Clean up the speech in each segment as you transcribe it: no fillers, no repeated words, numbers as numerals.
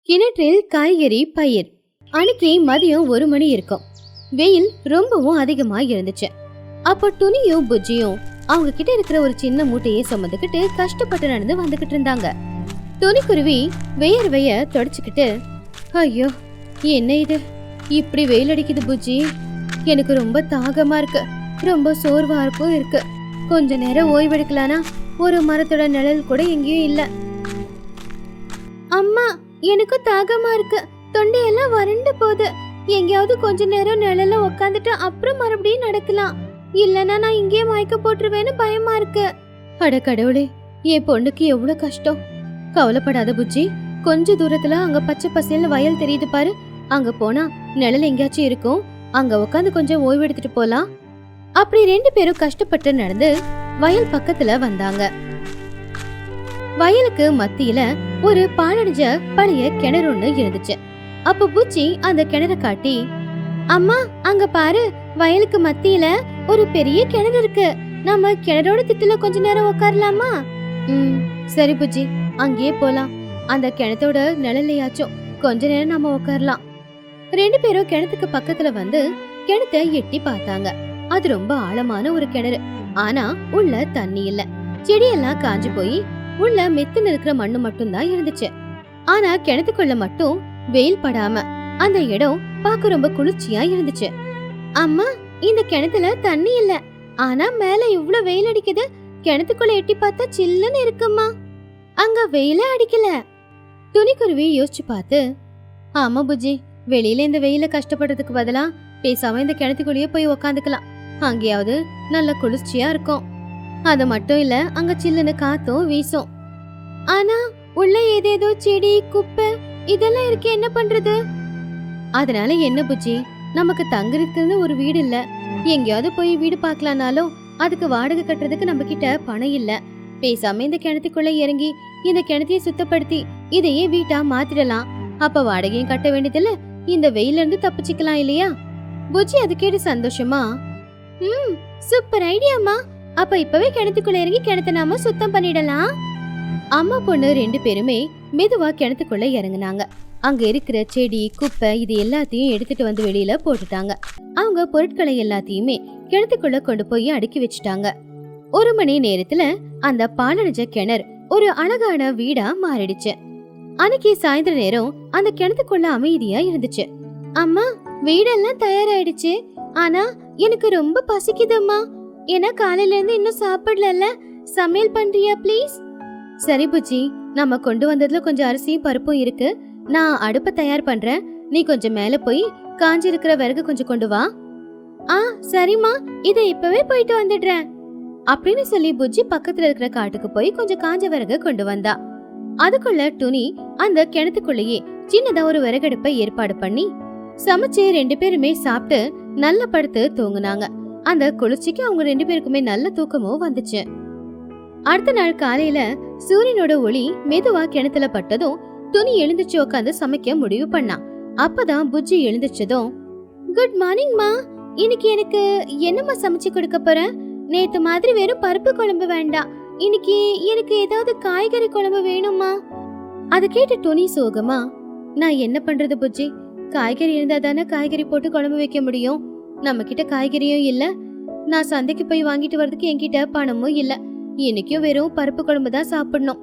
கிணற்றில் காய்கறி பயிர். அன்னைக்கு மதியம் 1 மணி இருக்கும். வெயில் ரொம்பவும் அதிகமா இருந்துச்சு. அப்போ துணியும் புஜ்ஜியும் அவங்க கிட்ட இருக்கிற ஒரு சின்ன மூட்டையை சுமந்துக்கிட்டு கஷ்டப்பட்டு நடந்து வந்துகிட்டு இருந்தாங்க. துணிக்குருவி வெயர்வைய தொடச்சுக்கிட்டு, ஐயோ என்ன இது, இப்படி வெயில் அடிக்குது புஜ்ஜி, எனக்கு ரொம்ப தாகமா இருக்கு, ரொம்ப சோர்வார்ப்பும் இருக்கு, கொஞ்ச நேரம் ஓய்வெடுக்கலானா ஒரு மரத்தோட நிழல் கூட எங்கேயும் இல்ல. அம்மா, எனக்கும் தாகமா இருக்கு, தொண்டையெல்லாம் வறண்டு போகுது, எங்கேயாவது கொஞ்ச நேரம் நிழல்ல உக்காந்துட்டு அப்புறம் மறுபடியும் நடக்கலாம், இல்லனா நான் இங்கேயே மயக்க போட்டுருவேன்னு பயமா இருக்கு. அட கடவுளே, என் பொண்ணுக்கு எவ்வளவு கஷ்டம். கவலைப்படாத புஜ்ஜி, கொஞ்ச தூரத்துல அங்க பச்சை பசேல்னு வயல் தெரியுது பாரு, அங்க போனா நிழல் எங்கேயாச்சும் இருக்கும், அங்க உட்காந்து கொஞ்சம் ஓய்வு எடுத்துட்டு போலாம். அப்படி 2 பேரும் கஷ்டப்பட்டு நடந்து வயல் பக்கத்துல வந்தாங்க. வயலுக்கு மத்தியில ஒரு பாழடைஞ்ச பழைய கிணறு ஒண்ணு இருந்துச்சு. அப்ப புச்சி அந்த கிணற காட்டி, அம்மா அங்க பாரு, வயலுக்கு மத்தியில ஒரு பெரிய கிணறு இருக்கு, நம்ம கிணறோட திட்டுல கொஞ்ச நேரம் உட்காரலாமா? சரி புஜ்ஜி, அங்கேயே போலாம், அந்த கிணத்தோட நிழலையாச்சும் கொஞ்ச நேரம் நாம உட்காரலாம். 2 பேரும் கிணத்துக்கு பக்கத்துல வந்து கிணத்த எட்டி பார்த்தாங்க. அது ரொம்ப ஆழமான ஒரு கிணறு. ஆனா உள்ள தண்ணி இல்ல, செடியெல்லாம் காஞ்சு போய் உள்ள மெத்துன்னு இருக்கிற மண்ணு மட்டும் தான் இருந்துச்சு. ஆனா கிணத்துக்குள்ள மட்டும் வெயில் படாம அந்த இடம் பார்க்க ரொம்ப குளிர்ச்சியா இருந்துச்சு. அம்மா, இந்த கிணத்துல தண்ணி இல்ல, ஆனா மேல இவ்ளோ வெயில் அடிக்குது, கிணத்துக்குள்ள எட்டி பார்த்தா சில்லுன்னு இருக்குமா, அங்க வெயிலே அடிக்கல. துணிக்குருவி யோசிச்சு பார்த்து, ஆமா புஜ்ஜி, வெளியில இந்த வெயில கஷ்டப்படுறதுக்கு பதிலா பேசாம இந்த கிணத்துக்குள்ளேயே போய் உக்காந்துக்கலாம், அங்கேயாவது நல்ல குளிர்ச்சியா இருக்கும். அது மட்டும் இல்ல, அங்க சில்லுன்னு காத்தும் வீசும். ஆனா உள்ள ஏதேதோ செடி குப்பை இதெல்லாம் இருக்கு, என்ன பண்றது? அதனால என்ன புஜ்ஜி, நமக்கு தங்குறதுக்குன்னு ஒரு வீடு இல்ல, எங்கேயாவது போய் வீடு பார்க்கலானாலும் அதுக்கு வாடகை கட்டுறதுக்கு நம்ம கிட்ட பணம் இல்ல. பேசாம இந்த கிணத்துக்குள்ள இறங்கி இந்த கிணத்தைய சுத்தப்படுத்தி இதையே வீட்டா மாத்திடலாம், அப்ப வாடகையும் கட்ட வேண்டியதில்ல, இந்த வெயில இருந்து தப்பிச்சுக்கலாம் இல்லையா? புஜ்ஜி அது கேட்டு சந்தோஷமா, சூப்பர் ஐடியாமா, அப்ப இப்பவே கிணத்துக்குள்ள இறங்கி கிணத்தை நாம சுத்தம் பண்ணிடலாம். அம்மா பொண்ணு 2 பேருமே மெதுவா கிணத்துக்குள்ள இறங்குனாங்க. அங்க இருக்கிற செடி குப்பை இது எல்லாத்தையும் எடுத்துட்டு வந்து வெளியில போட்டுட்டாங்க. அவங்க பொருட்களை எல்லாத்தையுமே கிணத்துக்குள்ள கொண்டு போய் அடுக்கி வச்சுட்டாங்க. 1 மணி நேரத்துல அந்த பாலடைஞ்ச கிணறு ஒரு அழகான வீடா மாறிடுச்சு. அன்னைக்கு சாயந்தர நேரம் அந்த கிணத்துக்குள்ள அமைதியா இருந்துச்சு. அம்மா, வீடெல்லாம் தயாராயிடுச்சு, ஆனா எனக்கு ரொம்ப பசிக்குதும்மா, ஏன்னா காலையில இருந்து இன்னும் சாப்பிடல, சமையல் பண்றியா ப்ளீஸ்? சரி புஜ்ஜி, நம்ம கொண்டு வந்ததுல கொஞ்சம் அரிசியும் பருப்பும் இருக்கு, நான் அடுப்ப தயார் பண்றேன், நீ கொஞ்சம் மேல போய் காஞ்சி இருக்கிற விறகு கொஞ்சம் கொண்டு வா. சரிம்மா, இதை இப்பவே போயிட்டு வந்துடுறேன் அப்படின்னு சொல்லி புஜ்ஜி பக்கத்துல இருக்கிற காட்டுக்கு போய் கொஞ்சம் காஞ்ச விறகு கொண்டு வந்தா. அதுக்குள்ள துணி அந்த கிணத்துக்குள்ளேயே சின்னதா ஒரு விறகடுப்பை ஏற்பாடு பண்ணி சமைச்சு 2 பேருமே சாப்பிட்டு நல்ல படுத்து தூங்குனாங்க. அந்த குளிர்ச்சிக்கு அவங்க 2 பேருக்குமே நல்ல தூக்கமும் வந்துச்சு. அடுத்த நாள் காலையில சூரியனோட ஒளி மெதுவா கிணத்துல பட்டதும் துணி எழுந்துச்சு உட்காந்து சமைக்க முடிவு பண்ணா. அப்பதான் புஜ்ஜி எழுந்துச்சதும், குட் மார்னிங்மா, இன்னைக்கு எனக்கு என்னம்மா சமைச்சு கொடுக்க போற? நேத்து மாதிரி வெறும் பருப்பு குழம்பு வேண்டாம், இன்னைக்கு எனக்கு ஏதாவது காய்கறி குழம்பு வேணுமா? அது கேட்டு துணி சோகமா, நான் என்ன பண்றது புஜ்ஜி, காய்கறி இருந்தா தானே காய்கறி போட்டு குழம்பு வைக்க முடியும், நம்ம கிட்ட காய்கறியும் இல்ல, நான் சந்தைக்கு போய் வாங்கிட்டு வரதுக்கு என்கிட்ட பணமும் இல்ல, இன்னைக்கும் வெறும் பருப்பு குழம்பு தான் சாப்பிடணும்.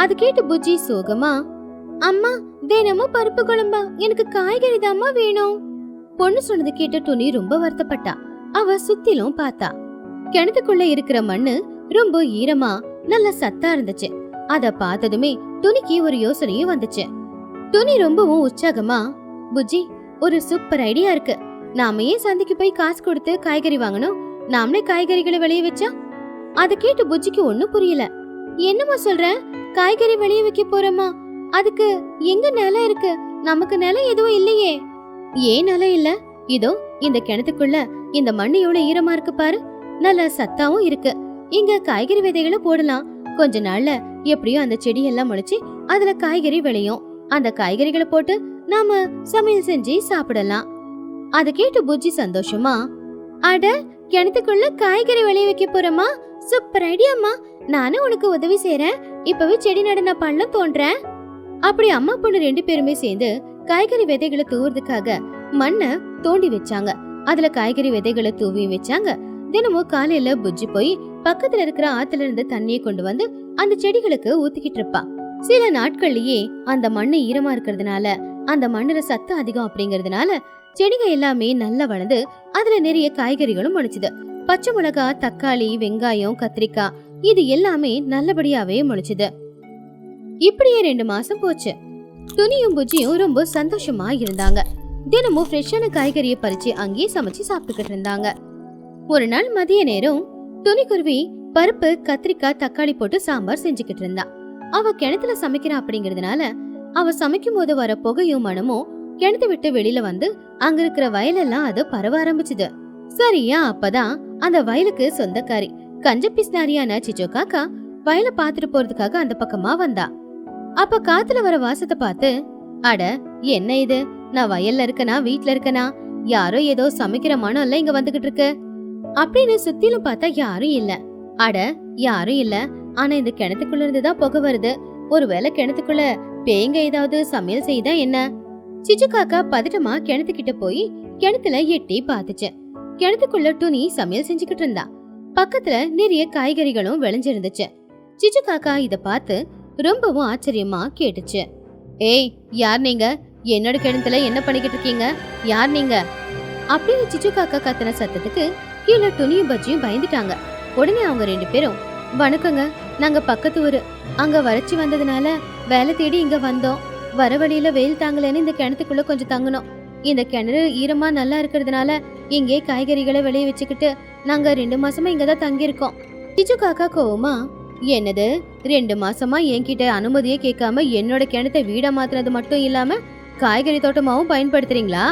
அது கேட்டு புஜ்ஜி சோகமா, அம்மா தினமும் பருப்பு குழம்பா, எனக்கு காய்கறி தாம்மா வேணும். பொண்ணு சொன்னது கேட்டு துணி ரொம்ப வருத்தப்பட்டா. அவ சுத்திலும் பார்த்தா. கிணத்துக்குள்ள இருக்கிற மண்ணு ரொம்ப ஈரமா நல்ல சத்தா இருந்துச்சு. அத பார்த்ததுமே துணிக்கு ஒரு யோசனையும் வந்துச்சு. துணி ரொம்பவும் உற்சாகமா, புஜ்ஜி ஒரு சூப்பர் ஐடியா இருக்கு, நாம ஏன் சந்தைக்கு போய் காசு கொடுத்து காய்கறி வாங்கணும், நாமளே காய்கறிகளை விளைய வச்சா? அத கேட்டு புஜ்ஜிக்கு ஒண்ணும் புரியல. என்னமா சொல்ற, காய்கறி விளைய வைக்க போறோமா? அதுக்கு எங்க நிலம் இருக்கு? நமக்கு நிலம் எதுவும் இல்லையே. ஏன் நிலம் இல்ல? இதோ இந்த கிணத்துக்குள்ள இந்த மண்ணு எவ்வளவு ஈரமா இருக்கு பாரு, நல்ல சத்தாவும் இருக்கு, இங்க காய்கறி விதைகளை போடலாம், கொஞ்ச நாள்ல எப்படியும் அந்த செடி எல்லாம் முளைச்சு அதுல காய்கறி விளையும், அந்த காய்கறிகளை போட்டு நாம சமையல் செஞ்சு சாப்பிடலாம். அத கேட்டு புஜ்ஜி சந்தோஷமா, அட கிணத்துக்குள்ள காய்கறி விளைய வைக்க போறோமா, சூப்பர் ஐடியாமா, நானும் உனக்கு உதவி செய்யறேன், இப்பவே செடி நடுன பள்ளம் தோன்றேன். அப்படி அம்மா பொண்ணு 2 பேருமே சேர்ந்து காய்கறி விதைகளை தூவுறதுக்காக மண்ணை தோண்டி வச்சாங்க. அதுல காய்கறி விதைகளை தூவி வச்சாங்க. தினமும் காலையில புஜ்ஜி போய் பக்கத்துல இருக்கிற ஆத்துல இருந்து தண்ணியை கொண்டு வந்து அந்த செடிகளுக்கு ஊத்திக்கிட்டு இருப்பா. சில நாட்கள்லயே அந்த மண்ணு ஈரமா இருக்கிறதுனால, அந்த மண்ணுல சத்து அதிகம் அப்படிங்கறதுனால செடிங்க எல்லாமே நல்லா வளர்ந்து அதுல நிறைய காய்கறிகளும் முளைச்சுது. பச்சை மிளகா, தக்காளி, வெங்காயம், கத்திரிக்காய் இது எல்லாமே நல்லபடியாவே முளைச்சுது. இப்படியே 2 மாசம் போச்சு. துணியும் புஜ்ஜியும் ரொம்ப சந்தோஷமா இருந்தாங்க. தினமும் ஃப்ரெஷ்ஷான காய்கறியை பறிச்சு அங்கேயே சமைச்சு சாப்பிட்டுக்கிட்டு இருந்தாங்க. ஒரு நாள் மதிய நேரம் துணிக்குருவி பருப்பு, கத்திரிக்காய், தக்காளி போட்டு சாம்பார் செஞ்சுக்கிட்டு இருந்தா. அவ கிணத்துல சமைக்கிறா அப்படிங்கறதுனால அவ சமைக்கும் போது வர புகையும் மனமும் கிணத்து விட்டு வெளியில வந்து அங்க இருக்கிற வயலெல்லாம் அது பரவ ஆரம்பிச்சுது. சரியா அப்பதான் அந்த வயலுக்கு சொந்தக்காரி கஞ்ச பிஸ்னாரியான சிச்சோ காக்கா வயல பாத்துட்டு போறதுக்காக அந்த பக்கமா வந்தா. அப்ப காத்துல வர வாசத்தை பார்த்து, அட என்ன இது, நான் வயல்ல இருக்கனா வீட்டுல இருக்கனா, யாரோ ஏதோ சமைக்கிற மனம் இல்ல இங்க வந்துகிட்டு இருக்கு அப்படின்னு சுத்திலும் பார்த்தா யாரும் இல்ல. அட யாரும் இல்ல, ஆனா இந்த கிணத்துக்குள்ள இருந்துதான் புகை வருது. ஒருவேளை கிணத்துக்குள்ள பேங்க ஏதாவது சமையல் செய்தா என்ன? சிச்சு காக்கா பதட்டமா கிணத்துக்கிட்ட போய் கிணத்துல எட்டி பாத்துச்சு. கிணத்துக்குள்ள துணி சமையல் செஞ்சுக்கிட்டு இருந்தா. பக்கத்துல நிறைய காய்கறிகளும் விளைஞ்சிருந்துச்சு. சிச்சு காக்கா இத பார்த்து ரொம்பவும் ஆச்சரியமா கேட்டுச்சு. ஏய், யார் நீங்க? என்னோட கிணத்துல என்ன பண்ணிக்கிட்டு இருக்கீங்க? யார் நீங்க? அப்படின்னு சிச்சு காக்கா கத்தின சத்தத்துக்கு கீழே துணியும் பஜ்ஜியும் பயந்துட்டாங்க. உடனே அவங்க 2 பேரும், வணக்கங்க, நாங்க பக்கத்து ஊரு, அங்க வறட்சி வந்ததுனால வேலை தேடி இங்க வந்தோம். வர வழியில வெயில் தாங்கலன்னு இந்த கிணத்துக்குள்ள கொஞ்சம் தங்கணும். இந்த கிணறு ஈரமா நல்லா இருக்கிறதுனால இங்கே காய்கறிகளை விளைய வச்சுக்கிட்டு நாங்க 2 மாசமா இங்கதான் தங்கியிருக்கோம். சிச்சு காக்கா கோவமா, என்னது 2 மாசமா என்கிட்ட அனுமதியே கேட்காம என்னோட கிணத்தை வீடா மாத்தினது மட்டும் இல்லாம காய்கறி தோட்டமாவும் பயன்படுத்துறீங்களா?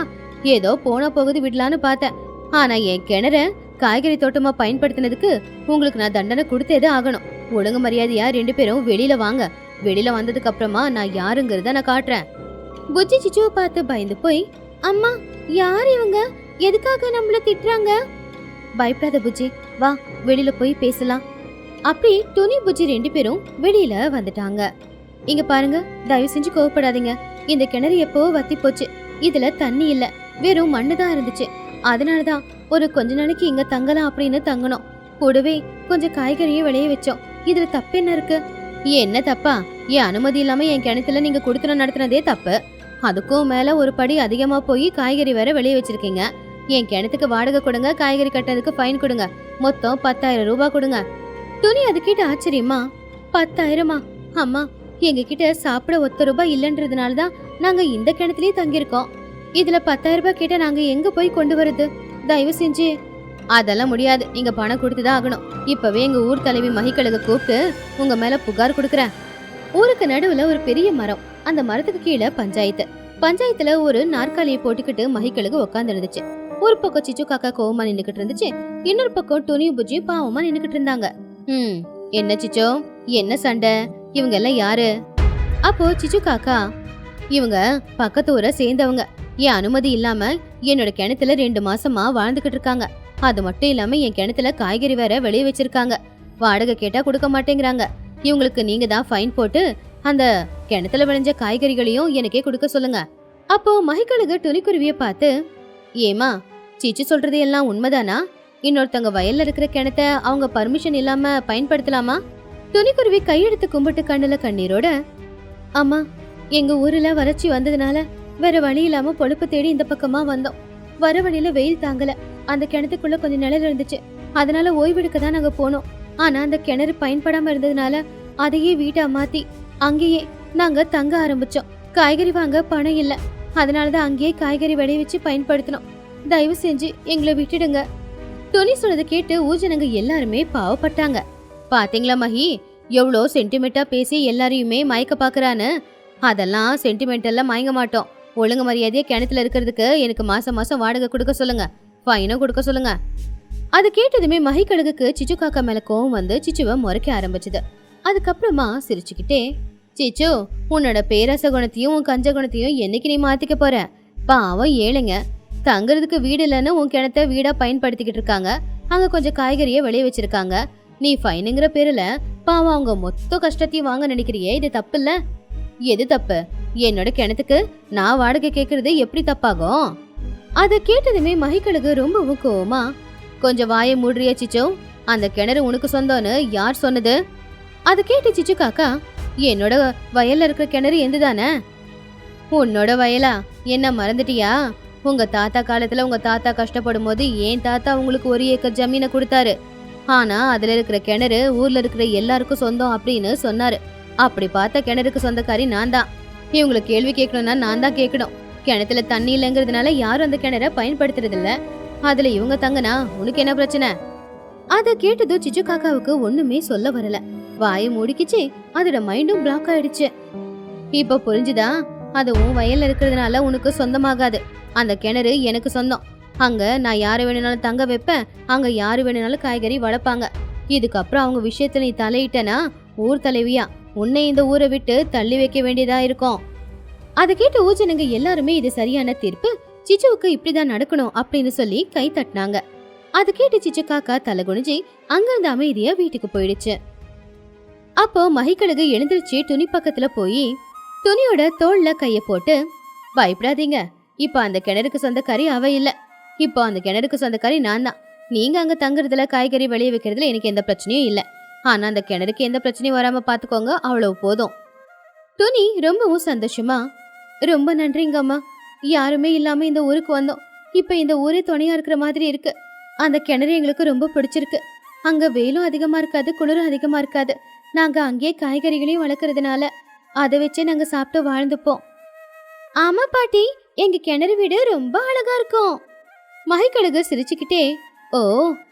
ஏதோ போன போகுது விடலான்னு பார்த்தேன், ஆனா என் கிணற காய்கறி தோட்டமா பயன்படுத்தினதுக்கு உங்களுக்கு நான் தண்டனை கொடுத்தே ஆகணும். ஒழுங்கு மரியாதையா 2 பேரும் வெளியில வாங்க. வெளியில வந்ததுக்கு அப்புறமா நான் யாருங்கிறத நான் காட்டுறேன். புஜ்ஜி சிச்சுவை பார்த்து பயந்து போய், அம்மா யார் இவங்க? எதுக்காக நம்மள திட்டுறாங்க? பயப்படாத புஜ்ஜி, வா வெளியில போய் பேசலாம். அப்படி துணி புஜ்ஜி 2 பேரும் வெளியில வந்துட்டாங்க. இங்க பாருங்க, தயவு செஞ்சு கோவப்படாதீங்க. இந்த கிணறு எப்போ வத்தி போச்சு. இதுல தண்ணி இல்ல, வெறும் மண்ணுதான் இருந்துச்சு. அதனாலதான் ஒரு கொஞ்ச நாளைக்கு இங்க தங்கலாம் அப்படின்னு தங்கணும். கூடவே கொஞ்சம் காய்கறியும் விளைய வச்சோம். இதுல தப்பு என்ன இருக்கு? என்ன தப்பா? என் அனுமதி இல்லாம என் கிணத்துல நீங்க குடுத்தனம் நடத்தினதே தப்பு. அதுக்கும் மேல ஒரு படி அதிகமா போய் காய்கறி வேற வெளியே வச்சிருக்கீங்க. என் கிணத்துக்கு வாடகை கொடுங்க, காய்கறி கட்டுறதுக்கு ஃபைன் கொடுங்க, மொத்தம் 10,000 ரூபாய் கொடுங்க. துணி அது கிட்ட ஆச்சரியமா, 10,000மா? அம்மா, எங்க கிட்ட சாப்பிட ₹1 இல்லன்றதுனாலதான் நாங்க இந்த கிணத்துலயே தங்கியிருக்கோம். இதுல 10,000 ரூபாய் கிட்ட நாங்க எங்க போய் கொண்டு வருது? தயவு செஞ்சு. அதெல்லாம் முடியாது, நீங்க பணம் கொடுத்துதான் ஆகணும். இப்பவே எங்க ஊர் தலைவி மகிக்கழுக கூப்பிட்டு உங்க மேல புகார் கொடுக்கறேன். ஊருக்கு நடுவுல ஒரு பெரிய மரம், அந்த மரத்துக்கு கீழே பஞ்சாயத்துல ஒரு நாற்காலியை போட்டுக்கிட்டு மகிக்கழுகு உட்கார்ந்து இருந்துச்சு. ஒரு பக்கம் சிச்சு காக்கா கோவமா நின்னுக்கிட்டு இருந்துச்சு, இன்னொரு பக்கம் துணி புஜ்ஜி பாவமா நின்னுக்கிட்டு இருந்தாங்க. என்ன சிச்சோ, என்ன சண்டை? இவங்க எல்லாம் யாரு? அப்போ சிச்சு காக்கா, இவங்க பக்கத்து ஊரை சேர்ந்தவங்க. என் அனுமதி இல்லாம என்னோட கிணத்துல 2 மாசமா வாழ்ந்துகிட்டு இருக்காங்க. அது மட்டும் இல்லாம என் கிணத்துல காய்கறி வேற வெளியே வச்சிருக்காங்க. வாடகை கேட்டா கொடுக்க மாட்டேங்கிறாங்க. இவங்களுக்கு நீங்க தான் ஃபைன் போட்டு அந்த கிணத்துல விளைஞ்ச காய்கறிகளையும் எனக்கே கொடுக்க சொல்லுங்க. அப்போ மகிக்கழுகு துணிக்குருவிய பார்த்து, ஏமா, சிச்சு சொல்றது எல்லாம் உண்மைதானா? இன்னொருத்தவங்க வயல்ல இருக்கிற கிணத்த அவங்க பர்மிஷன் இல்லாம பயன்படுத்தலாமா? துணிக்குருவி கையெடுத்து கும்பிட்டு கண்ணுல கண்ணீரோட, அம்மா, எங்க ஊர்ல வறட்சி வந்ததுனால வேற வழி இல்லாம பொழுப்பு தேடி இந்த பக்கமா வந்தோம். வர வழியில வெயில் தாங்கல, அந்த கிணத்துக்குள்ள கொஞ்சம் நிழல் இருந்துச்சு. அதனால ஓய்வெடுக்க தான் நாங்க போனோம். ஆனா அந்த கிணறு பயன்படாம இருந்ததுனால அதையே வீட்டா மாத்தி அங்கேயே நாங்க தங்க ஆரம்பிச்சோம். காய்கறி வாங்க பணம் இல்ல, அதனாலதான் அங்கேயே காய்கறி விளைய வச்சு பயன்படுத்தினோம். தயவு செஞ்சு எங்களை விட்டுடுங்க. துணி சொன்னதை கேட்டு ஊஜனங்க எல்லாருமே பாவப்பட்டாங்க. பாத்தீங்களா மகி, எவ்வளோ சென்டிமெண்டா பேசி எல்லாரையுமே மயக்க பாக்குறான்னு. அதெல்லாம் சென்டிமெண்டெல்லாம் மயங்க மாட்டோம். ஒழுங்கு மரியாதையா கிணத்துல இருக்கிறதுக்கு எனக்கு மாசம் மாசம் வாடகை கொடுக்க சொல்லுங்க, ஃபைனும் கொடுக்க சொல்லுங்க. அது கேட்டதுமே மகிக்கழுகுக்கு சிச்சு காக்கா மேல கோவம் வந்து சிச்சுவை முறைக்க ஆரம்பிச்சுது. அதுக்கப்புறமா சிரிச்சுக்கிட்டே, சிச்சு, உன்னோட பேராச குணத்தையும் உன் கஞ்ச குணத்தையும் என்னைக்கு நீ மாத்திக்க போற? பாவம் ஏழைங்க, தங்குறதுக்கு வீடு இல்லைன்னு உன் கிணத்த வீடா பயன்படுத்திக்கிட்டு இருக்காங்க. அங்க கொஞ்சம் காய்கறியை விளைய வச்சிருக்காங்க. நீ ஃபைனுங்கிற பேருல பாவம் அவங்க மொத்த கஷ்டத்தையும் வாங்க நினைக்கிறியே, இது தப்பு இல்ல? எது தப்பு? என்னோட கிணத்துக்கு நான் வாடகை கேக்குறது எப்படி தப்பாகும்? அத கேட்டதுமே மகிக்கழுகு ரொம்பவும் கோவமா, கொஞ்சம் வாயை மூடுறியா சிச்சு? அந்த கிணறு உனக்கு சொந்தம்னு யார் சொன்னது? அத கேட்டு சிச்சு காக்கா, என்னோட வயல்ல இருக்கிற கிணறு எந்துதானே. உன்னோட வயலா? என்ன மறந்துட்டியா? உங்க தாத்தா காலத்துல உங்க தாத்தா கஷ்டப்படும் போது ஏன் தாத்தா உங்களுக்கு 1 ஏக்கர் ஜமீனை கொடுத்தாரு. ஆனா அதுல இருக்கிற கிணறு ஊர்ல இருக்கிற எல்லாருக்கும் சொந்தம் அப்படின்னு சொன்னாரு. அப்படி பார்த்த கிணறுக்கு சொந்தக்காரி நான் தான். இவங்களை கேள்வி கேட்கணும்னா நான் தான் கேட்கணும். கிணத்துல தண்ணி இல்லைங்கிறதுனால யாரும் அந்த கிணற பயன்படுத்துறது இல்ல. அதுல இவங்க தங்கனா உனக்கு என்ன பிரச்சனை? அத கேட்டதும் சிச்சு காக்காவுக்கு ஒண்ணுமே சொல்ல வரல. வாயை மூடிக்கிச்சு, அதோட மைண்டும் பிளாக் ஆயிடுச்சு. இப்ப புரிஞ்சுதா? அது உன் வயல்ல இருக்கிறதுனால உனக்கு சொந்தமாகாது. அந்த கிணறு எனக்கு சொந்தம். அங்க நான் யாரை வேணும்னாலும் தங்க வைப்பேன். அங்க யாரு வேணும்னாலும் காய்கறி வளர்ப்பாங்க. இதுக்கப்புறம் அவங்க விஷயத்துல நீ தலையிட்டனா ஊர் தலைவியா உன்னை இந்த ஊரை விட்டு தள்ளி வைக்க வேண்டியதா இருக்கும். அதை கேட்ட ஊஜனங்க எல்லாருமே இது சரியான தீர்ப்பு, சிச்சுவுக்கு இப்படிதான் நடக்கணும் அப்படின்னு சொல்லி கை தட்டினாங்க. அது கேட்டு சிச்சு காக்கா தலை குனிஞ்சு அங்கிருந்து அமைதியா வீட்டுக்கு போயிடுச்சு. அப்போ மகிக்கழுகு எழுந்திருச்சு துணி பக்கத்துல போய் துணியோட தோல்ல கைய போட்டு, பயப்படாதீங்க, இப்ப அந்த கிணறுக்கு சொந்தக்காரி அவ இல்ல. இப்போ அந்த கிணறுக்கு சொந்தக்காரி நான் தான். நீங்க அங்க தங்குறதுல காய்கறி விளைய வைக்கிறதுல எனக்கு எந்த பிரச்சனையும் இல்ல. ஆனா அந்த கிணறுக்கு எந்த பிரச்சனையும் வராம பாத்துக்கோங்க, அவ்வளவு போதும். துணி ரொம்பவும் சந்தோஷமா, ரொம்ப நன்றிங்க அம்மா. யாருமே இல்லாம இந்த ஊருக்கு வந்தோம். இப்ப இந்த ஊரே துணையா இருக்கிற மாதிரி இருக்கு. அந்த கிணறு எங்களுக்கு ரொம்ப பிடிச்சிருக்கு. அங்க வெயிலும் அதிகமா இருக்காது, குளிரும் அதிகமா இருக்காது. நாங்க அங்கேயே காய்கறிகளையும் வளர்க்கறதுனால அதை வச்சே நாங்க சாப்பிட்டு வாழ்ந்துப்போம். ஆமா பாட்டி, எங்க கிணறு வீடு ரொம்ப அழகா இருக்கும். மகிக்கழுகு சிரிச்சுக்கிட்டே, ஓ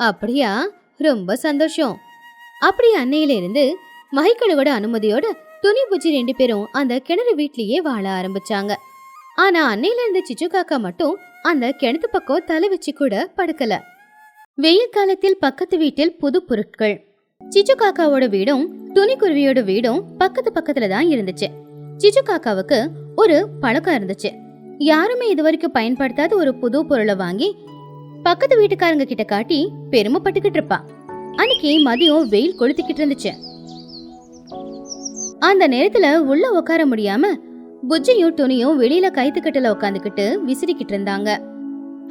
அப்படியா, ரொம்ப சந்தோஷம். அப்படி அன்னையில இருந்து மகிக்கழுகோட அனுமதியோட துணி பூச்சி 2 பேரும் அந்த கிணறு வீட்லயே வாழ ஆரம்பிச்சாங்க. ஆனா அன்னையில இருந்து சிச்சு காக்கா மட்டும் அந்த கிணத்து பக்கம் தலை வச்சு கூட படுக்கல. வெயில் காலத்தில் பக்கத்து வீட்டில் புது பொருட்கள். சிச்சு காக்காவோட வீடும் துணிக்குருவியோட வீடும் பக்கத்து பக்கத்துல தான் இருந்துச்சு. சிச்சு காக்காவுக்கு ஒரு பழக்கம் இருந்துச்சு. யாருமே இதுவரைக்கும் பயன்படுத்தாத ஒரு புது பொருளை வாங்கி பக்கத்து வீட்டுக்காரங்க கிட்ட காட்டி பெருமைப்பட்டுக்கிட்டு இருப்பா. அன்னைக்கு மதியம் வெயில் கொளுத்திக்கிட்டு இருந்துச்சு. அந்த நேரத்துல உள்ள உட்கார முடியாம புஜ்ஜியும் துணியும் வெளியில கைத்துக்கட்டுல உட்காந்துக்கிட்டு விசிறிக்கிட்டு இருந்தாங்க.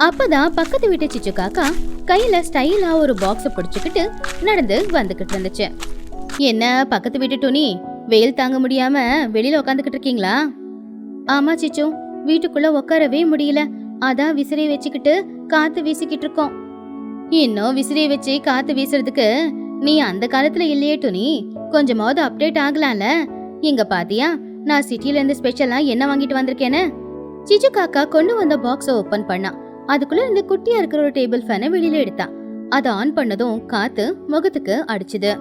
அப்பதான் பக்கத்து வீட்டு சிச்சு காக்கா கையில ஸ்டைலா ஒரு பாக்ஸ் பிடிச்சுக்கிட்டு நடந்து வந்துகிட்டு இருந்துச்சு. என்ன பக்கத்து வீட்டு துணி, வெயில் தாங்க முடியாம வெளியில உட்காந்துக்கிட்டு இருக்கீங்களா? ஆமா சிச்சு, வீட்டுக்குள்ள உட்காரவே முடியல, அதான் விசிறியை வச்சுக்கிட்டு காத்து வீசிக்கிட்டு இருக்கோம். இன்னும் விசிறியை வச்சு காத்து வீசுறதுக்கு நீ அந்த காலத்துல இல்லையே துணி, கொஞ்சமாவது அப்டேட் ஆகலாம்ல. இங்க பாத்தியா, நான் சிட்டில இருந்து ஸ்பெஷலா என்ன வாங்கிட்டு வந்திருக்கேன்னு. சிச்சு காக்கா கொண்டு வந்த பாக்ஸ ஓபன் பண்ணா. அதுக்குள்ள இருந்து குட்டியா இருக்கிற ஒரு டேபிள் ஃபேனை வெளியில எடுத்தான். அதை ஆன் பண்ணதும் காத்து முகத்துக்கு அடிச்சுது.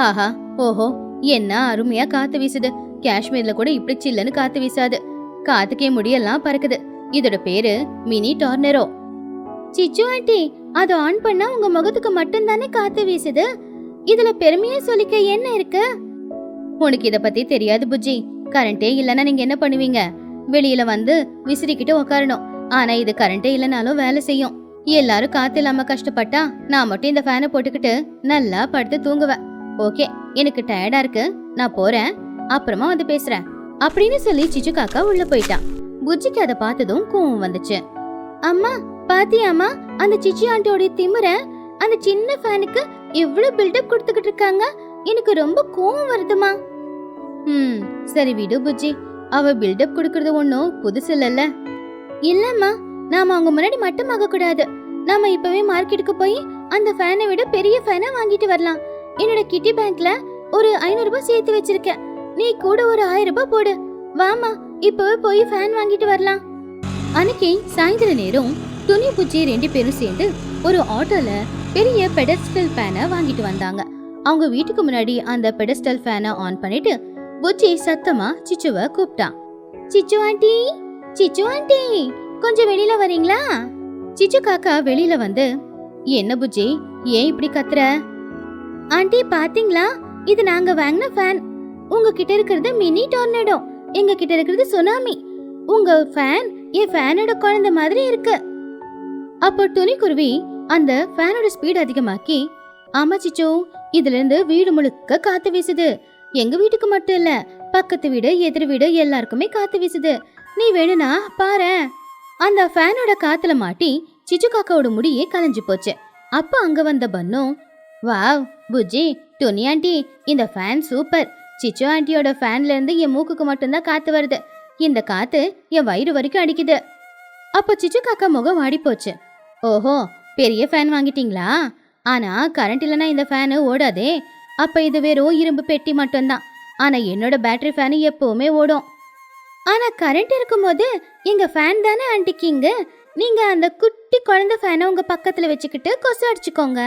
ஆஹா, ஓஹோ, என்ன அருமையா காத்து வீசுது. காஷ்மீர்ல கூட இப்படி சில்லுன்னு காத்து வீசாது. காத்துக்கே முடியெல்லாம் பறக்குது. இதோட பேரு மினி டார்னெரோ. சிச்சு ஆண்டி, அதை ஆன் பண்ணா உங்க முகத்துக்கு மட்டும் தானே காத்து வீசுது. இதுல பெருமையா சொல்லிக்க என்ன இருக்கு? உனக்கு இத பத்தி தெரியாது புஜ்ஜி. கரண்டே இல்லைன்னா நீங்க என்ன பண்ணுவீங்க? வெளியில வந்து விசிறிக்கிட்டு உட்காரணும். ஆனா இது கரண்டே இல்லைனாலும் வேலை செய்யும். எல்லாரும் காத்து இல்லாம கஷ்டப்பட்டா நான் மட்டும் இந்த ஃபேனை போட்டுக்கிட்டு நல்லா படுத்து தூங்குவேன். ஓகே, எனக்கு டயர்டா இருக்கு, நான் போறேன், அப்புறமா வந்து பேசுறேன் அப்படின்னு சொல்லி சிச்சு காக்கா உள்ள போயிட்டான். புஜ்ஜிக்கு அதை பார்த்ததும் கோவம் வந்துச்சு. அம்மா பாத்தியாமா, அந்த சிச்சு ஆண்டியோட திமிர, அந்த சின்ன ஃபேனுக்கு எவ்வளவு பில்டப் கொடுத்துக்கிட்டு இருக்காங்க. எனக்கு ரொம்ப கோவம் வருதுமா. சரி விடு புஜ்ஜி, அவ பில்டப் கொடுக்கறது ஒன்னும் புதுசு இல்லல்ல. இல்லம்மா, நாம அவங்க முன்னாடி மட்டுமாக கூடாது. நாம இப்பவே மார்க்கெட்டுக்கு போய் அந்த ஃபேனை விட பெரிய ஃபேனை வாங்கிட்டு வரலாம். என்னோட கிட்டி பேங்க்ல ஒரு 500 ரூபாய் சேர்த்து வச்சிருக்கேன். நீ கூட ஒரு 1000 ரூபாய் போடு. வாமா, இப்பவே போய் ஃபேன் வாங்கிட்டு வரலாம். அன்னைக்கு சாயந்தர நேரம் துணி பூச்சி 2 பேரும் சேர்ந்து ஒரு ஆட்டோல பெரிய பெடஸ்டல் ஃபேனை வாங்கிட்டு வந்தாங்க. அவங்க வீட்டுக்கு முன்னாடி அந்த பெடஸ்டல் ஃபேனை ஆன் பண்ணிட்டு புச்சி சத்தமா சிச்சுவை கூப்பிட்டான். சிச்சு ஆண்டி, சிச்சு ஆண்டி, கொஞ்சம் வெளியில வரீங்களா? சிச்சு காக்கா வெளியில வந்து, என்ன புஜ்ஜி, ஏன் இப்படி கத்துற? ஆண்டி பாத்தீங்களா, இது நாங்க வாங்கின ஃபேன். உங்ககிட்ட இருக்கிறது மினி டார்னேடோ, எங்க கிட்ட இருக்கிறது சுனாமி. உங்க ஃபேன் என் ஃபேனோட குழந்தை மாதிரி இருக்கு. அப்போ துணிக்குருவி அந்த ஃபேனோட ஸ்பீட் அதிகமாக்கி, ஆமா சிச்சு, இதுல இருந்து வீடு முழுக்க காத்து வீசுது. எங்க வீட்டுக்கு மட்டும் இல்ல, பக்கத்து வீடு எதிர் வீடு எல்லாருக்குமே காத்து வீசுது. நீ வேணும்னா பாரேன். அந்த ஃபேனோட காத்துல மாட்டி சிச்சு காக்காவோட முடியே கலைஞ்சு போச்சு. அப்ப அங்க வந்த பன்னு, வாவ் புஜ்ஜி, டொனி ஆண்டி, இந்த ஃபேன் சூப்பர். சிச்சு ஆண்டியோட ஃபேன்ல இருந்து என் மூக்குக்கு மட்டும்தான் காத்து வருது. இந்த காத்து என் வயிறு வரைக்கும் அடிக்குது. அப்போ சிச்சு காக்கா முகம் வாடி போச்சு. ஓஹோ, பெரிய ஃபேன் வாங்கிட்டீங்களா? ஆனா கரண்ட் இல்லைன்னா இந்த ஃபேனு ஓடாதே. அப்ப இது வெறும் இரும்பு பெட்டி மட்டும்தான். ஆனா என்னோட பேட்டரி ஃபேனு எப்பவுமே ஓடும். ஆனா கரண்ட் இருக்கும்போது எங்க ஃபேன் தானே ஆண்டிக்கிங்க. நீங்க அந்த குட்டி குழந்தை ஃபேனை உங்க பக்கத்துல வச்சுக்கிட்டு கொசு அடிச்சுக்கோங்க.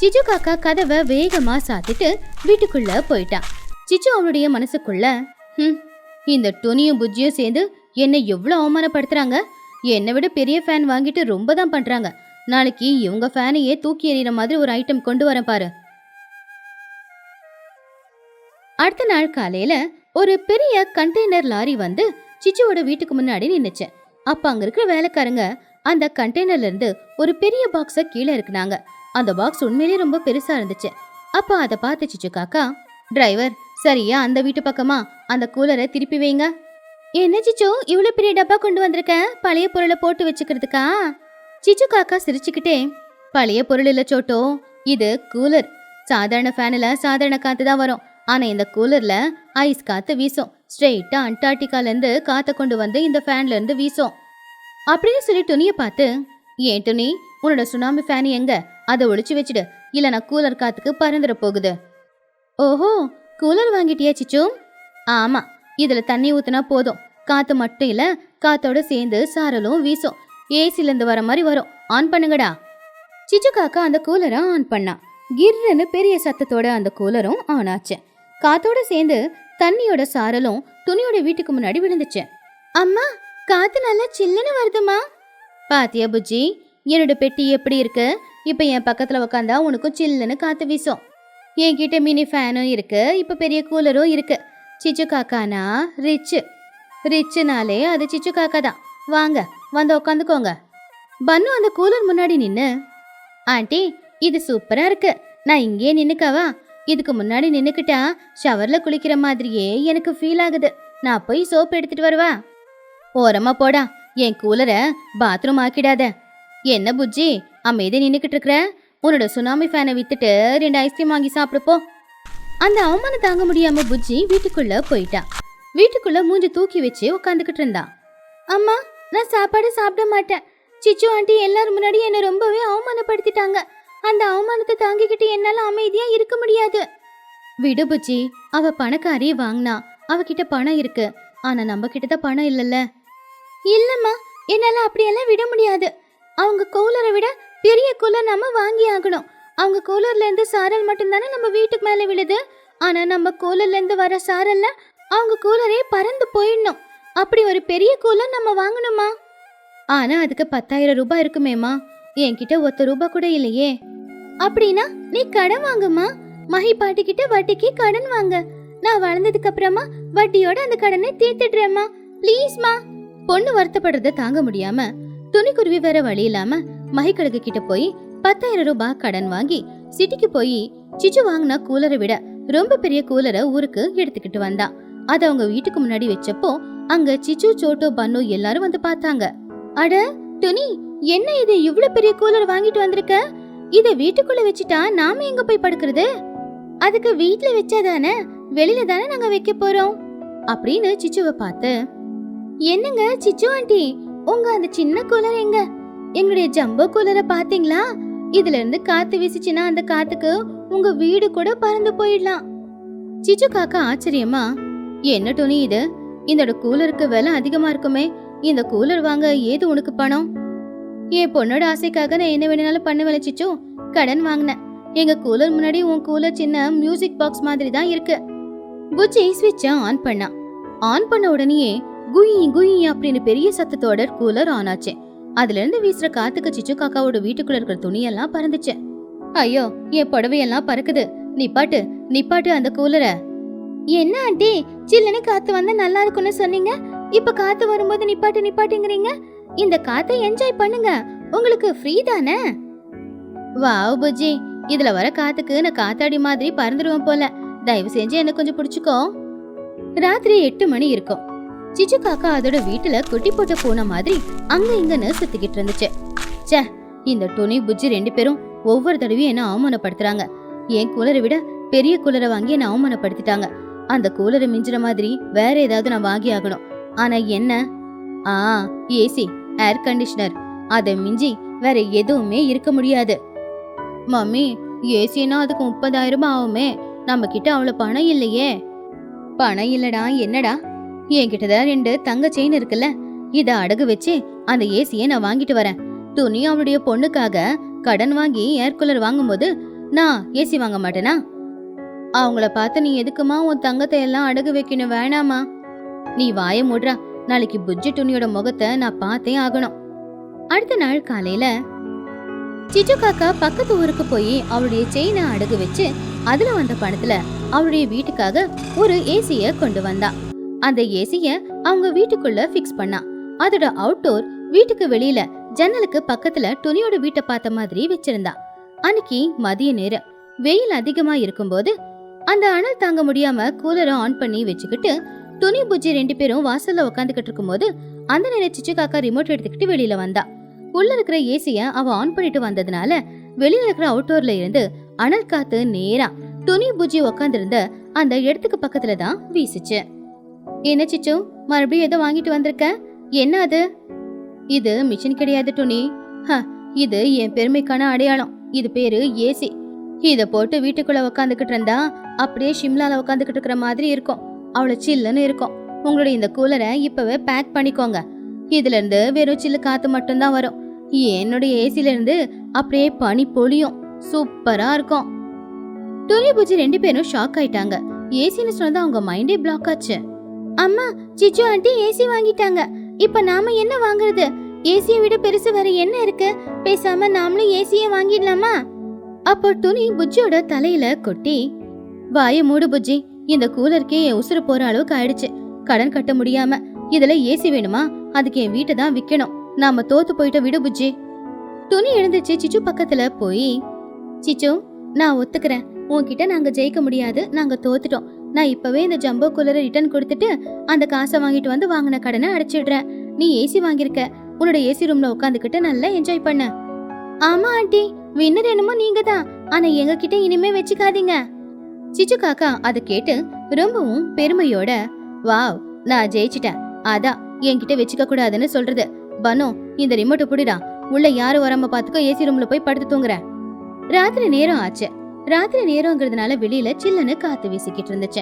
சிச்சு காக்கா கதவை வேகமா சாத்திட்டு வீட்டுக்குள்ள போயிட்டான். சிச்சு அவனுடைய மனசுக்குள்ள, இந்த டொனியும் புஜ்ஜியும் சேர்ந்து என்னை எவ்வளவு அவமானப்படுத்துறாங்க. என்னை விட பெரிய ஃபேன் வாங்கிட்டு ரொம்ப தான் பண்றாங்க. நாளைக்கு இவங்க ஃபேனையே தூக்கி எறிகிற மாதிரி ஒரு ஐட்டம் கொண்டு வரேன் பாரு. அடுத்த நாள் காலையில ஒரு பெரிய கண்டெய்னர் லாரி வந்து சிச்சுவோட வீட்டுக்கு முன்னாடி நின்னுச்சு. அப்ப அங்க இருக்கிற வேலைக்காரங்க அந்த கண்டெய்னர்ல இருந்து ஒரு பெரிய பாக்ஸ கீழே இருக்குனாங்க. அந்த பாக்ஸ் உண்மையிலேயே ரொம்ப பெருசா இருந்துச்சு. அப்ப அதை பார்த்து சிச்சு காக்கா, டிரைவர், சரியா அந்த வீட்டு பக்கமா அந்த கூலரை திருப்பி வைங்க. என்ன சிச்சு, இவ்வளவு பெரிய டப்பா கொண்டு வந்திருக்க? பழைய பொருளை போட்டு வச்சுக்கிறதுக்கா? சிச்சு காக்கா சிரிச்சுக்கிட்டே, பழைய பொருள் இல்ல சோட்டோ, இது கூலர். சாதாரண ஃபேன்ல சாதாரண காத்து தான் வரும். ஆனா இந்த கூலர்ல ஐஸ் காத்து வீசும். ஸ்ட்ரெயிட்டா அண்டார்டிகால இருந்து காத்த கொண்டு வந்து இந்த ஃபேன்ல இருந்து வீசும் அப்படின்னு சொல்லி துணியை பார்த்து, ஏன் துணி, உன்னோட சுனாமி ஃபேன் எங்க? அதை ஒழிச்சு வச்சுடு, இல்ல நான் கூலர் காத்துக்கு பறந்துட போகுது. ஓஹோ, கூலர் வாங்கிட்டியா சிச்சு? ஆமா, இதுல தண்ணி ஊத்துனா போதும். காத்து மட்டும் இல்ல, காத்தோட சேர்ந்து சாரலும் வீசும். ஏசில இருந்து வர மாதிரி வரும். ஆன் பண்ணுங்கடா. சிச்சு காக்கா அந்த கூலரை ஆன் பண்ணா. கிர்ன்னு பெரிய சத்தத்தோட அந்த கூலரும் ஆன் ஆச்சு. காத்தோட சேர்ந்து தண்ணியோட சாரலும் துணியோட வீட்டுக்கு முன்னாடி விழுந்துச்சு. அம்மா, காத்து நல்லா சில்லுன்னு வருதுமா. பாத்தியா புஜ்ஜி, என்னோட பெட்டி எப்படி இருக்கு? இப்ப என் பக்கத்துல உக்காந்தா உனக்கும் சில்லுன்னு காத்து வீசும். என்கிட்ட மினி ஃபேனும் இருக்கு, இப்ப பெரிய கூலரும் இருக்கு. சிச்சு காக்கானா ரிச்சு. ரிச்சுனாலே அது சிச்சு காக்கா தான். வாங்க, வந்து உக்காந்துக்கோங்க. பன்னு அந்த கூலர் முன்னாடி நின்னு, ஆண்டி, இது சூப்பரா இருக்கு. நான் இங்கே நின்னுக்கவா? இதுக்கு முன்னாடி நின்னுக்கிட்டா ஷவர்ல குளிக்கிற மாதிரியே எனக்கு ஃபீல் ஆகுது. நான் போய் சோப் எடுத்துட்டு வருவா. ஓரமா போடா, என் கூலரை பாத்ரூம் ஆக்கிடாத. என்ன புஜ்ஜி, அமைதி நின்னுக்கிட்டு இருக்கிற? உன்னோட சுனாமி ஃபேனை வித்துட்டு 2 ஐஸ்கிரீம் வாங்கி சாப்பிடுப்போ. அந்த அவமானம் தாங்க முடியாம புஜ்ஜி வீட்டுக்குள்ள போயிட்டா. வீட்டுக்குள்ள மூஞ்சி தூக்கி வச்சு உட்காந்துக்கிட்டு இருந்தா. அம்மா, நான் சாப்பாடு சாப்பிட மாட்டேன். சிச்சு ஆண்டி எல்லாரும் முன்னாடி என்ன ரொம்பவே அவமானப்படுத்திட்டாங்க. அந்த அவமானத்தை தாங்கிக்கிட்டு என்னால அமைதியா இருக்க முடியாது. விடு புஜ்ஜி, அவ பணக்காரி வாங்கினா, அவகிட்ட பணம் இருக்கு. ஆனா நம்ம கிட்டதான் பணம் இல்லல்ல. இல்லம்மா, என்னால அப்படியெல்லாம் விட முடியாது. அவங்க கூலரை விட பெரிய கூலர் நம்ம வாங்கி ஆகணும். அவங்க கூலர்ல இருந்து சாரல் மட்டும்தானே நம்ம வீட்டுக்கு மேல விழுது. ஆனா நம்ம கூலர்ல இருந்து வர சாரல்ல அவங்க கூலரே பறந்து போயிடணும். அப்படி ஒரு பெரிய கூலர் நம்ம வாங்கணுமா? ஆனா அதுக்கு 10,000 ரூபாய் இருக்குமேமா. என்கிட்ட 1 ரூபாய் கூட இல்லையே. அப்படின்னா நீ கடன் வாங்குமா. மஹி பாட்டி கிட்ட வட்டிக்கு கடன் வாங்க. நான் வளர்ந்ததுக்கு அப்புறமா வட்டியோட அந்த கடனை தீர்த்துடுறேம்மா, ப்ளீஸ்மா. பொண்ணு வருத்தப்படுறத தாங்க முடியாம துணிக்குருவி வேற வழி இல்லாம மஹிக்கழுகு கிட்ட போய் 10,000 ரூபாய் கடன் வாங்கி சிட்டிக்கு போய் சிச்சு வாங்கினா கூலரை விட ரொம்ப பெரிய கூலரை ஊருக்கு எடுத்துக்கிட்டு வந்தா. அத அவங்க வீட்டுக்கு முன்னாடி வச்சப்போ அங்க சிச்சு, சோட்டோ, பன்னு எல்லாரும் வந்து பார்த்தாங்க. அட துணி, என்ன இது, இவ்வளவு பெரிய கூலர் வாங்கிட்டு வந்திருக்க? இத வீட்டுக்குள்ள வச்சுட்டா நாம எங்க போய் படுக்கிறது? அதுக்கு வீட்டுல வச்சாதானே, வெளியில தானே நாங்க வைக்க போறோம் அப்படின்னு சிச்சுவை பார்த்து, என்னங்க சிச்சு ஆண்டி, உங்க அந்த சின்ன கூலர் எங்க? எங்களுடைய ஜம்போ கூலரை பாத்தீங்களா? இதுல இருந்து காத்து வீசிச்சுன்னா அந்த காத்துக்கு உங்க வீடு கூட பறந்து போயிடலாம். சிச்சு காக்கா ஆச்சரியமா, என்ன டோனி இது, இதோட கூலருக்கு விலை அதிகமா இருக்குமே, இந்த கூலர் வாங்க ஏது உனக்கு பணம்? என் பொண்ணோட ஆசைக்காக நான் என்ன வேணும்னாலும் பண்ண விளைச்சிச்சோ, கடன் வாங்கினேன். எங்க கூலர் முன்னாடி உன் கூலர் சின்ன மியூசிக் பாக்ஸ் மாதிரி தான் இருக்கு. புஜ்ஜி ஸ்விட்சை ஆன் பண்ணா. ஆன் பண்ண உடனேயே குயி குயி அப்படின்னு பெரிய சத்தத்தோட கூலர் ஆன் ஆச்சு. அதுல இருந்து வீசுற காத்துக்கு சிச்சு காக்காவோட வீட்டுக்குள்ள இருக்கிற துணியெல்லாம் பறந்துச்சு. ஐயோ, என் புடவையெல்லாம் பறக்குது, நிப்பாட்டு நிப்பாட்டு அந்த கூலரை. என்ன ஆண்டி, சில்லுன்னு காத்து வந்தா நல்லா இருக்கும்னு சொன்னீங்க, இப்ப காத்து வரும்போது நிப்பாட்டு நிப்பாட்டுங்கிறீங்க. இந்த காத்தை என்ஜாய் பண்ணுங்க, உங்களுக்கு ஃப்ரீ தானே. வாவ் புஜ்ஜி, இதுல வர காத்துக்கு நான் காத்தாடி மாதிரி பறந்துடுவேன் போல. தயவு செஞ்சு என்ன கொஞ்சம் பிடிச்சுக்கோ. ராத்திரி 8 மணி இருக்கும். சிச்சு காக்கா அதோட வீட்டுல குட்டி போட்ட பூனை மாதிரி அங்க இங்கன்னு சுத்திக்கிட்டு இருந்துச்சு. சே, இந்த துணி புஜ்ஜி 2 பேரும் ஒவ்வொரு தடவையும் என்ன அவமானப்படுத்துறாங்க. என் கூலரை விட பெரிய கூலரை வாங்கி என்ன அவமானப்படுத்திட்டாங்க. அந்த கூலரை மிஞ்சிற மாதிரி வேற ஏதாவது நான் வாங்கி ஆகணும். ஆனா என்ன? ஏசி, ஏர் கண்டிஷனர், அதை மிஞ்சி வேற எதுவுமே இருக்க முடியாது. மம்மி, ஏசினா அதுக்கு 30,000 ஆகுமே. நம்ம கிட்ட அவ்வளவு பணம் இல்லையே. பணம் இல்லடா, என்னடா? என்கிட்டதான் 2 தங்க செயின் இருக்குல்ல, இத அடகு வச்சு அந்த ஏசியை நான் வாங்கிட்டு வரேன். துணி அவளுடைய பொண்ணுக்காக கடன் வாங்கி ஏர் கூலர் வாங்கும்போது நான் ஏசி வாங்க மாட்டேனா? அவங்கள பார்த்து நீ எதுக்குமா உன் தங்கத்தை எல்லாம் அடகு வைக்கணும்? வேணாமா? நீ வாய மூடுறா. நாளைக்கு புஜ்ஜி துணியோட முகத்தை நான் பார்த்தே ஆகணும். அடுத்த நாள் காலையில சிச்சு காக்கா பக்கத்து ஊருக்கு போய் அவளுடைய செயினை அடகு வச்சு அதுல வந்த பணத்துல அவளுடைய வீட்டுக்காக ஒரு ஏசிய கொண்டு வந்தா. அந்த ஏசிய அவங்க வீட்டுக்குள்ள பிக்ஸ் பண்ணா. அதோட அவுட்டோர் வீட்டுக்கு வெளியில ஜன்னலுக்கு பக்கத்துல துணியோட வீட்டை பார்த்த மாதிரி வச்சிருந்தா. அன்னைக்கு மதிய நேரம் வெயில் அதிகமா இருக்கும்போது அந்த அனல் தாங்க முடியாம கூலரை ஆன் பண்ணி வச்சுக்கிட்டு துணி புஜ்ஜி 2 பேரும் வாசல்ல உட்காந்துக்கிட்டு இருக்கும்போது அந்த நேரம் சிச்சு காக்கா ரிமோட் எடுத்துக்கிட்டு வெளியில வந்தா. உள்ள இருக்கிற ஏசிய அவ ஆன் பண்ணிட்டு வந்ததுனால வெளியில இருக்கிற அவுட்டோர்ல இருந்து அனல் காத்து நேரா துணி புஜ்ஜி உட்காந்துருந்த அந்த இடத்துக்கு பக்கத்துல தான் வீசுச்சு. என்ன சிச்சு, மறுபடியும் ஏதோ வாங்கிட்டு வந்திருக்க? என்ன அது? இது மிஷின் கிடையாது துணி. இது என் பெருமைக்கான அடையாளம். இது பேரு ஏசி. இத போட்டு வீட்டுக்குள்ள உக்காந்துக்கிட்டு இருந்தா அப்படியே ஷிம்லால உக்காந்துக்கிட்டு இருக்கிற மாதிரி இருக்கும். அவ்வளவு சில்லுன்னு இருக்கும். உங்களுடைய இந்த கூலரை இப்பவே பேக் பண்ணிக்கோங்க. இதுல இருந்து வெறும் சில்லு காத்து மட்டும்தான் வரும். என்னுடைய ஏசில இருந்து அப்படியே பனி பொழியும். சூப்பரா இருக்கும். துணி பூஜி 2 பேரும் ஷாக் ஆயிட்டாங்க. ஏசின்னு சொன்னது அவங்க மைண்டே பிளாக் ஆச்சு. அம்மா, சிச்சு ஆண்டி ஏசி வாங்கிட்டாங்க. இப்ப நாம என்ன வாங்குறது? ஏசியை விட பெருசு வேற என்ன இருக்கு? பேசாம நாமளும் ஏசியை வாங்கிடலாமா? அப்போ துணி புஜ்ஜியோட தலையில கொட்டி, வாய மூடு புஜ்ஜி, இந்த கூலருக்கே என் உசுறு போற அளவுக்கு ஆயிடுச்சு. கடன் கட்ட முடியாம இதுல ஏசி வேணுமா? அதுக்கு என் வீட்டை தான் விக்கணும். நாம தோத்து போயிட்ட விடு புஜ்ஜி. துணி எழுந்துச்சு சிச்சு பக்கத்துல போய், சிச்சு, நான் ஒத்துக்கிறேன். உன்கிட்ட நாங்க ஜெயிக்க முடியாது, நாங்க தோத்துட்டோம். நான் இப்பவே இந்த ஜம்போ கூலரை ரிட்டர்ன் கொடுத்துட்டு அந்த காசை வாங்கிட்டு வந்து வாங்கின கடனை அடைச்சிடுறேன். நீ ஏசி வாங்கிருக்க, உன்னோட ஏசி ரூம்ல உட்காந்துக்கிட்டு நல்லா என்ஜாய் பண்ண. ஆமா ஆண்டி, வின்னர் என்னமோ நீங்க தான். ஆனா எங்க கிட்ட இனிமே வச்சுக்காதீங்க. சிச்சு காக்கா அதை கேட்டு ரொம்பவும் பெருமையோட, வாவ், நான் ஜெயிச்சிட்டேன், அதான் என்கிட்ட வச்சுக்க கூடாதுன்னு சொல்றது. பனோ, இந்த ரிமோட்டை புடிடா. உள்ள யாரும் வராம பாத்துக்கோ. ஏசி ரூம்ல போய் படுத்து தூங்குறேன். ராத்திரி நேரம் ஆச்சு. ராத்திரி நேரம்ங்கிறதுனால வெளியில சில்லுன்னு காத்து வீசிக்கிட்டு இருந்துச்சு.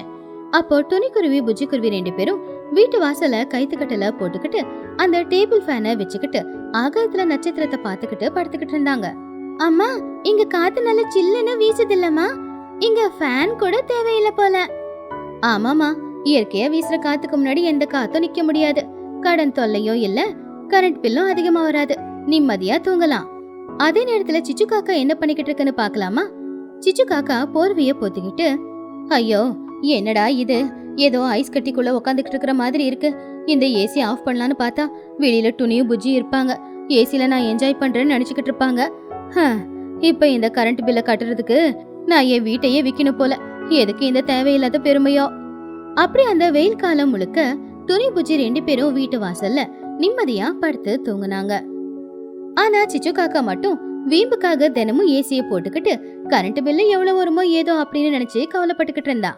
அப்போ துணிக்குருவி புஜ்ஜி குருவி 2 பேரும் வீட்டு வாசல கைத்துக்கட்டல போட்டுக்கிட்டு அந்த டேபிள் ஃபேனை வச்சுக்கிட்டு ஆகாயத்துல நட்சத்திரத்தை பாத்துக்கிட்டு படுத்துக்கிட்டு இருந்தாங்க. அம்மா, இங்க காத்து நல்ல சில்லுன்னு வீசுது இல்லம்மா? இங்க ஃபேன் கூட தேவையில்லை போல. ஆமாமா, இயற்கையா வீசுற காத்துக்கு முன்னாடி எந்த காத்தும் நிக்க முடியாது. கடன் தொல்லையும் இல்ல, கரண்ட் பில்லும் அதிகமா வராது. நிம்மதியா தூங்கலாம். அதே நேரத்துல சிச்சு காக்கா என்ன பண்ணிக்கிட்டு இருக்குன்னு பாக்கலாமா? சிச்சு காக்கா போர்வைய போத்திக்கிட்டு, ஐயோ என்னடா இது, ஏதோ ஐஸ் கட்டிக்குள்ள உக்காந்துக்கிட்டு இருக்கிற மாதிரி இருக்கு. இந்த ஏசி ஆஃப் பண்ணலான்னு பார்த்தா வெளியில துணியும் புஜ்ஜி இருப்பாங்க. ஏசில நான் என்ஜாய் பண்றேன்னு நினைச்சுக்கிட்டு இருப்பாங்க. இப்ப இந்த கரண்ட் பில்ல கட்டுறதுக்கு நான் என் வீட்டையே விக்கணும் போல. எதுக்கு இந்த தேவையில்லாத பெருமையோ? அப்படி அந்த வெயில் காலம் முழுக்க துணி புஜ்ஜி 2 பேரும் வீட்டு வாசல்ல நிம்மதியா படுத்து தூங்குனாங்க. ஆனா சிச்சு காக்கா மட்டும் வீம்புக்காக தினமும் ஏசிய போட்டுக்கிட்டு கரண்ட் பில்லு எவ்வளவு வருமோ ஏதோ அப்படின்னு நினைச்சு கவலைப்பட்டுக்கிட்டு இருந்தா.